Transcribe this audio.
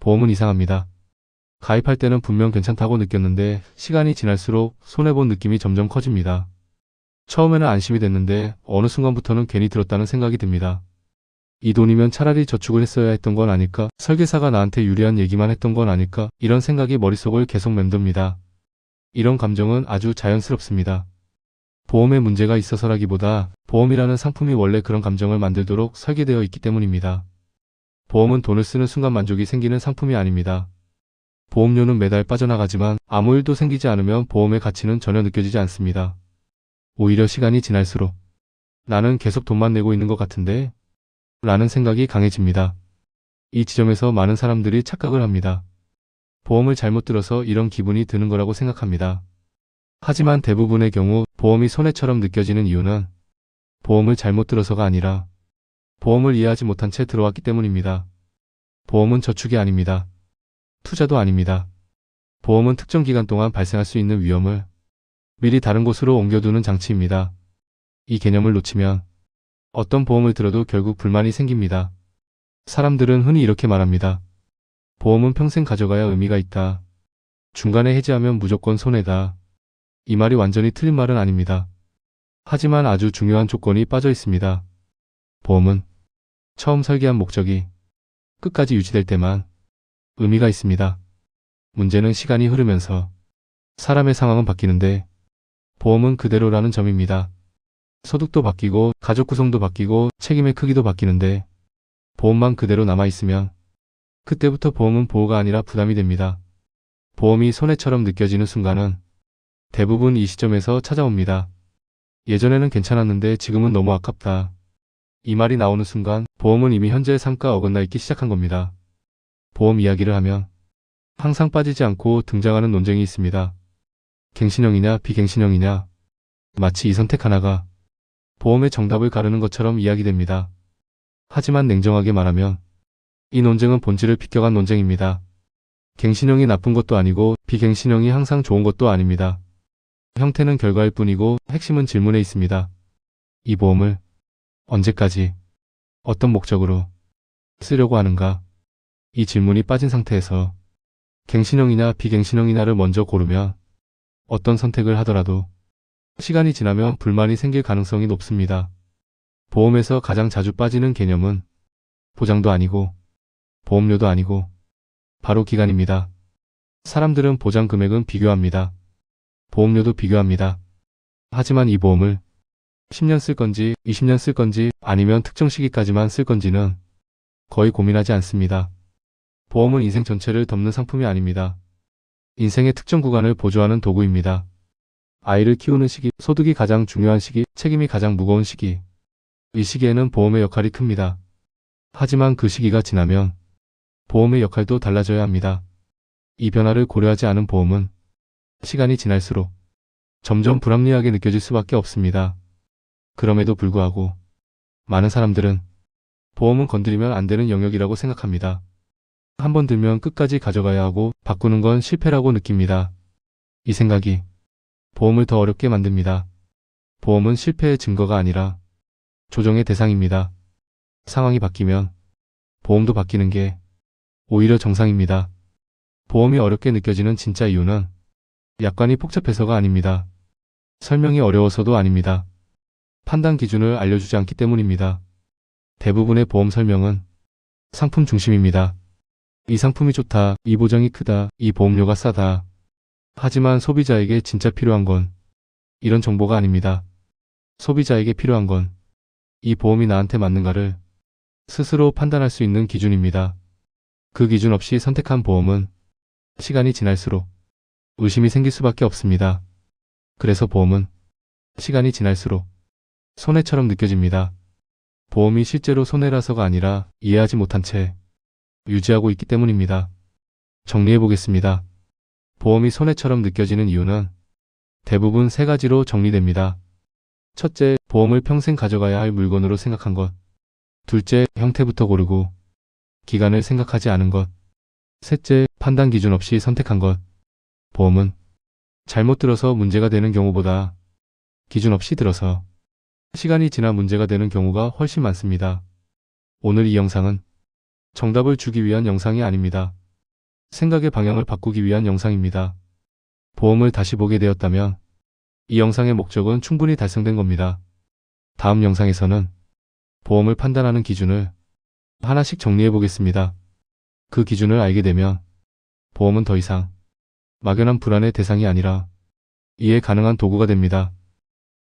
보험은 이상합니다. 가입할 때는 분명 괜찮다고 느꼈는데 시간이 지날수록 손해본 느낌이 점점 커집니다. 처음에는 안심이 됐는데 어느 순간부터는 괜히 들었다는 생각이 듭니다. 이 돈이면 차라리 저축을 했어야 했던 건 아닐까? 설계사가 나한테 유리한 얘기만 했던 건 아닐까? 이런 생각이 머릿속을 계속 맴돕니다. 이런 감정은 아주 자연스럽습니다. 보험에 문제가 있어서라기보다 보험이라는 상품이 원래 그런 감정을 만들도록 설계되어 있기 때문입니다. 보험은 돈을 쓰는 순간 만족이 생기는 상품이 아닙니다. 보험료는 매달 빠져나가지만 아무 일도 생기지 않으면 보험의 가치는 전혀 느껴지지 않습니다. 오히려 시간이 지날수록 나는 계속 돈만 내고 있는 것 같은데? 라는 생각이 강해집니다. 이 지점에서 많은 사람들이 착각을 합니다. 보험을 잘못 들어서 이런 기분이 드는 거라고 생각합니다. 하지만 대부분의 경우 보험이 손해처럼 느껴지는 이유는 보험을 잘못 들어서가 아니라 보험을 이해하지 못한 채 들어왔기 때문입니다. 보험은 저축이 아닙니다. 투자도 아닙니다. 보험은 특정 기간 동안 발생할 수 있는 위험을 미리 다른 곳으로 옮겨두는 장치입니다. 이 개념을 놓치면 어떤 보험을 들어도 결국 불만이 생깁니다. 사람들은 흔히 이렇게 말합니다. 보험은 평생 가져가야 의미가 있다. 중간에 해지하면 무조건 손해다. 이 말이 완전히 틀린 말은 아닙니다. 하지만 아주 중요한 조건이 빠져 있습니다. 보험은 처음 설계한 목적이 끝까지 유지될 때만 의미가 있습니다. 문제는 시간이 흐르면서 사람의 상황은 바뀌는데 보험은 그대로라는 점입니다. 소득도 바뀌고 가족 구성도 바뀌고 책임의 크기도 바뀌는데 보험만 그대로 남아있으면 그때부터 보험은 보호가 아니라 부담이 됩니다. 보험이 손해처럼 느껴지는 순간은 대부분 이 시점에서 찾아옵니다. 예전에는 괜찮았는데 지금은 너무 아깝다. 이 말이 나오는 순간 보험은 이미 현재의 삶과 어긋나 있기 시작한 겁니다. 보험 이야기를 하면 항상 빠지지 않고 등장하는 논쟁이 있습니다. 갱신형이냐 비갱신형이냐. 마치 이 선택 하나가 보험의 정답을 가르는 것처럼 이야기됩니다. 하지만 냉정하게 말하면 이 논쟁은 본질을 비껴간 논쟁입니다. 갱신형이 나쁜 것도 아니고 비갱신형이 항상 좋은 것도 아닙니다. 형태는 결과일 뿐이고 핵심은 질문에 있습니다. 이 보험을 언제까지 어떤 목적으로 쓰려고 하는가? 이 질문이 빠진 상태에서 갱신형이냐 비갱신형이냐를 먼저 고르면 어떤 선택을 하더라도 시간이 지나면 불만이 생길 가능성이 높습니다. 보험에서 가장 자주 빠지는 개념은 보장도 아니고 보험료도 아니고 바로 기간입니다. 사람들은 보장 금액은 비교합니다. 보험료도 비교합니다. 하지만 이 보험을 10년 쓸 건지 20년 쓸 건지 아니면 특정 시기까지만 쓸 건지는 거의 고민하지 않습니다. 보험은 인생 전체를 덮는 상품이 아닙니다. 인생의 특정 구간을 보조하는 도구입니다. 아이를 키우는 시기, 소득이 가장 중요한 시기, 책임이 가장 무거운 시기. 이 시기에는 보험의 역할이 큽니다. 하지만 그 시기가 지나면 보험의 역할도 달라져야 합니다. 이 변화를 고려하지 않은 보험은 시간이 지날수록 점점 불합리하게 느껴질 수밖에 없습니다. 그럼에도 불구하고 많은 사람들은 보험은 건드리면 안 되는 영역이라고 생각합니다. 한번 들면 끝까지 가져가야 하고 바꾸는 건 실패라고 느낍니다. 이 생각이 보험을 더 어렵게 만듭니다. 보험은 실패의 증거가 아니라 조정의 대상입니다. 상황이 바뀌면 보험도 바뀌는 게 오히려 정상입니다. 보험이 어렵게 느껴지는 진짜 이유는 약관이 복잡해서가 아닙니다. 설명이 어려워서도 아닙니다. 판단 기준을 알려주지 않기 때문입니다. 대부분의 보험 설명은 상품 중심입니다. 이 상품이 좋다, 이 보장이 크다, 이 보험료가 싸다. 하지만 소비자에게 진짜 필요한 건 이런 정보가 아닙니다. 소비자에게 필요한 건 이 보험이 나한테 맞는가를 스스로 판단할 수 있는 기준입니다. 그 기준 없이 선택한 보험은 시간이 지날수록 의심이 생길 수밖에 없습니다. 그래서 보험은 시간이 지날수록 손해처럼 느껴집니다. 보험이 실제로 손해라서가 아니라 이해하지 못한 채 유지하고 있기 때문입니다. 정리해 보겠습니다. 보험이 손해처럼 느껴지는 이유는 대부분 세 가지로 정리됩니다. 첫째, 보험을 평생 가져가야 할 물건으로 생각한 것. 둘째, 형태부터 고르고 기간을 생각하지 않은 것. 셋째, 판단 기준 없이 선택한 것. 보험은 잘못 들어서 문제가 되는 경우보다 기준 없이 들어서 시간이 지나 문제가 되는 경우가 훨씬 많습니다. 오늘 이 영상은 정답을 주기 위한 영상이 아닙니다. 생각의 방향을 바꾸기 위한 영상입니다. 보험을 다시 보게 되었다면 이 영상의 목적은 충분히 달성된 겁니다. 다음 영상에서는 보험을 판단하는 기준을 하나씩 정리해 보겠습니다. 그 기준을 알게 되면 보험은 더 이상 막연한 불안의 대상이 아니라 이해 가능한 도구가 됩니다.